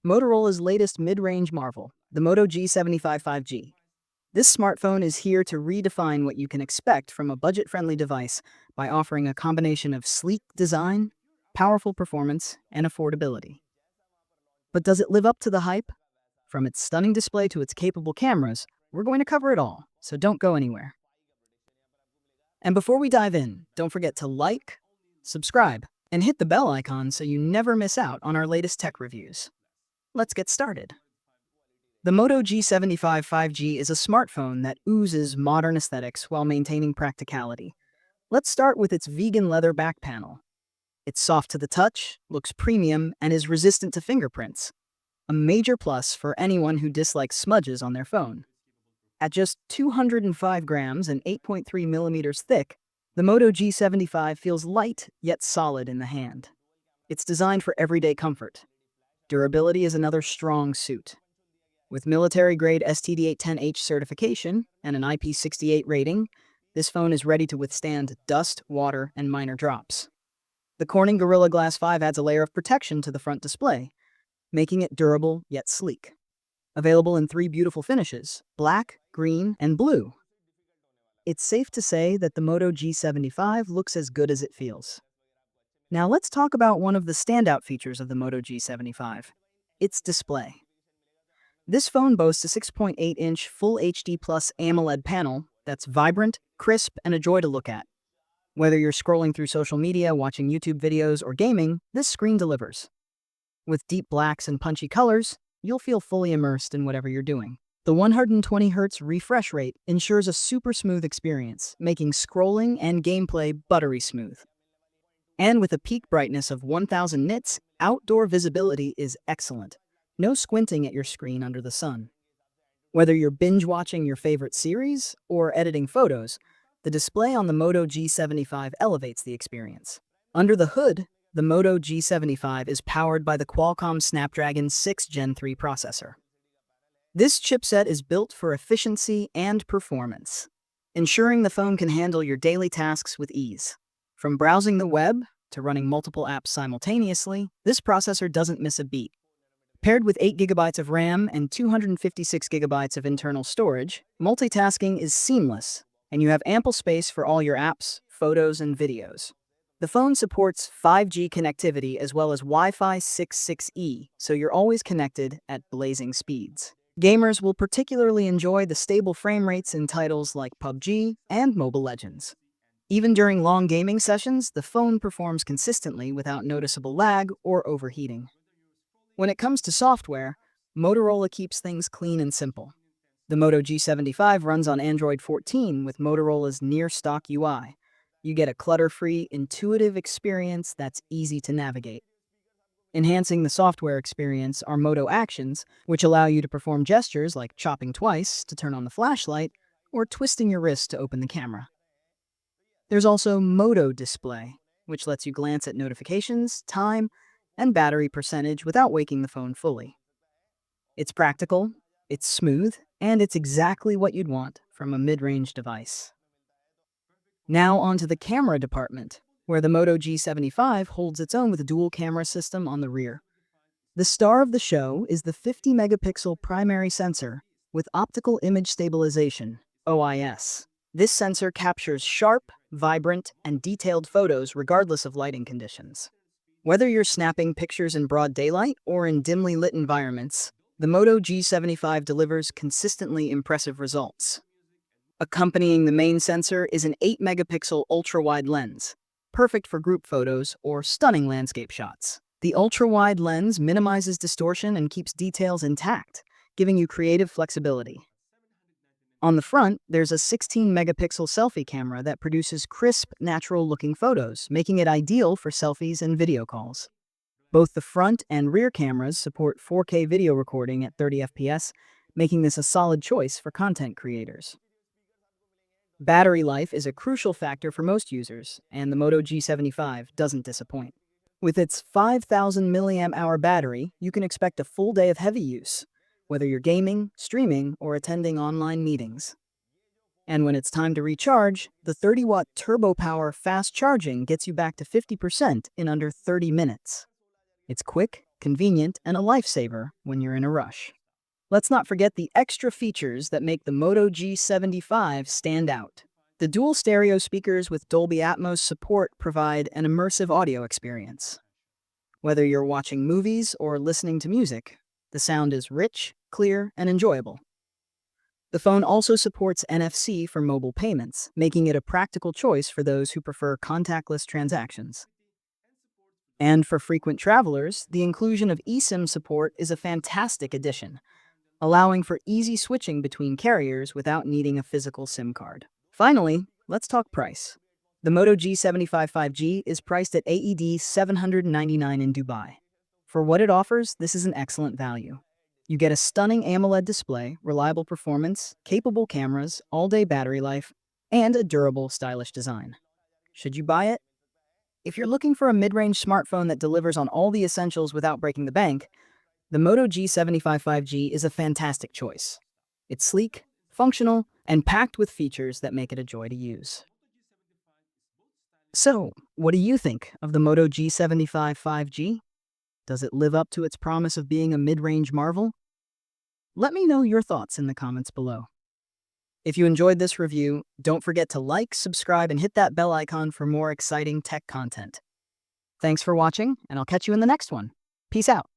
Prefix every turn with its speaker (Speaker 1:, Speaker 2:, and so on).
Speaker 1: Motorola's latest mid-range marvel, the Moto G75 5G. This smartphone is here to redefine what you can expect from a budget-friendly device by offering a combination of sleek design, powerful performance, and affordability. But does it live up to the hype? From its stunning display to its capable cameras, we're going to cover it all, so don't go anywhere. And before we dive in, don't forget to like, subscribe, and hit the bell icon so you never miss out on our latest tech reviews. Let's get started. The Moto G75 5G is a smartphone that oozes modern aesthetics while maintaining practicality. Let's start with its vegan leather back panel. It's soft to the touch, looks premium, and is resistant to fingerprints. A major plus for anyone who dislikes smudges on their phone. At just 205 grams and 8.3 millimeters thick, the Moto G75 feels light yet solid in the hand. It's designed for everyday comfort. Durability is another strong suit. With military-grade STD810H certification and an IP68 rating, this phone is ready to withstand dust, water, and minor drops. The Corning Gorilla Glass 5 adds a layer of protection to the front display, making it durable yet sleek. Available in 3 beautiful finishes: black, green, and blue. It's safe to say that the Moto G75 looks as good as it feels. Now let's talk about one of the standout features of the Moto G75, its display. This phone boasts a 6.8-inch Full HD Plus AMOLED panel that's vibrant, crisp, and a joy to look at. Whether you're scrolling through social media, watching YouTube videos, or gaming, this screen delivers. With deep blacks and punchy colors, you'll feel fully immersed in whatever you're doing. The 120Hz refresh rate ensures a super smooth experience, making scrolling and gameplay buttery smooth. And with a peak brightness of 1000 nits, outdoor visibility is excellent. No squinting at your screen under the sun. Whether you're binge-watching your favorite series or editing photos, the display on the Moto G75 elevates the experience. Under the hood, the Moto G75 is powered by the Qualcomm Snapdragon 6 Gen 3 processor. This chipset is built for efficiency and performance, ensuring the phone can handle your daily tasks with ease. From browsing the web to running multiple apps simultaneously, this processor doesn't miss a beat. Paired with 8 GB of RAM and 256 GB of internal storage, multitasking is seamless, and you have ample space for all your apps, photos, and videos. The phone supports 5G connectivity as well as Wi-Fi 6/6E, so you're always connected at blazing speeds. Gamers will particularly enjoy the stable frame rates in titles like PUBG and Mobile Legends. Even during long gaming sessions, the phone performs consistently without noticeable lag or overheating. When it comes to software, Motorola keeps things clean and simple. The Moto G75 runs on Android 14 with Motorola's near-stock UI. You get a clutter-free, intuitive experience that's easy to navigate. Enhancing the software experience are Moto Actions, which allow you to perform gestures like chopping twice to turn on the flashlight or twisting your wrist to open the camera. There's also Moto Display, which lets you glance at notifications, time, and battery percentage without waking the phone fully. It's practical, it's smooth, and it's exactly what you'd want from a mid-range device. Now onto the camera department, where the Moto G75 holds its own with a dual camera system on the rear. The star of the show is the 50-megapixel primary sensor with optical image stabilization, OIS. This sensor captures sharp, vibrant, and detailed photos regardless of lighting conditions. Whether you're snapping pictures in broad daylight or in dimly lit environments, the Moto G75 delivers consistently impressive results. Accompanying the main sensor is an 8-megapixel ultra-wide lens, perfect for group photos or stunning landscape shots. The ultra-wide lens minimizes distortion and keeps details intact, giving you creative flexibility. On the front, there's a 16-megapixel selfie camera that produces crisp, natural-looking photos, making it ideal for selfies and video calls. Both the front and rear cameras support 4K video recording at 30 FPS, making this a solid choice for content creators. Battery life is a crucial factor for most users, and the Moto G75 doesn't disappoint. With its 5,000 mAh battery, you can expect a full day of heavy use, whether you're gaming, streaming, or attending online meetings. And when it's time to recharge, the 30-watt turbo power fast charging gets you back to 50% in under 30 minutes. It's quick, convenient, and a lifesaver when you're in a rush. Let's not forget the extra features that make the Moto G75 stand out. The dual stereo speakers with Dolby Atmos support provide an immersive audio experience. Whether you're watching movies or listening to music, the sound is rich, clear, and enjoyable. The phone also supports NFC for mobile payments, making it a practical choice for those who prefer contactless transactions. And for frequent travelers, the inclusion of eSIM support is a fantastic addition, allowing for easy switching between carriers without needing a physical SIM card. Finally, let's talk price. The Moto G75 5G is priced at AED 799 in Dubai. For what it offers, this is an excellent value. You get a stunning AMOLED display, reliable performance, capable cameras, all-day battery life, and a durable, stylish design. Should you buy it? If you're looking for a mid-range smartphone that delivers on all the essentials without breaking the bank, the Moto G75 5G is a fantastic choice. It's sleek, functional, and packed with features that make it a joy to use. So, what do you think of the Moto G75 5G? Does it live up to its promise of being a mid-range marvel? Let me know your thoughts in the comments below. If you enjoyed this review, don't forget to like, subscribe, and hit that bell icon for more exciting tech content. Thanks for watching, and I'll catch you in the next one. Peace out.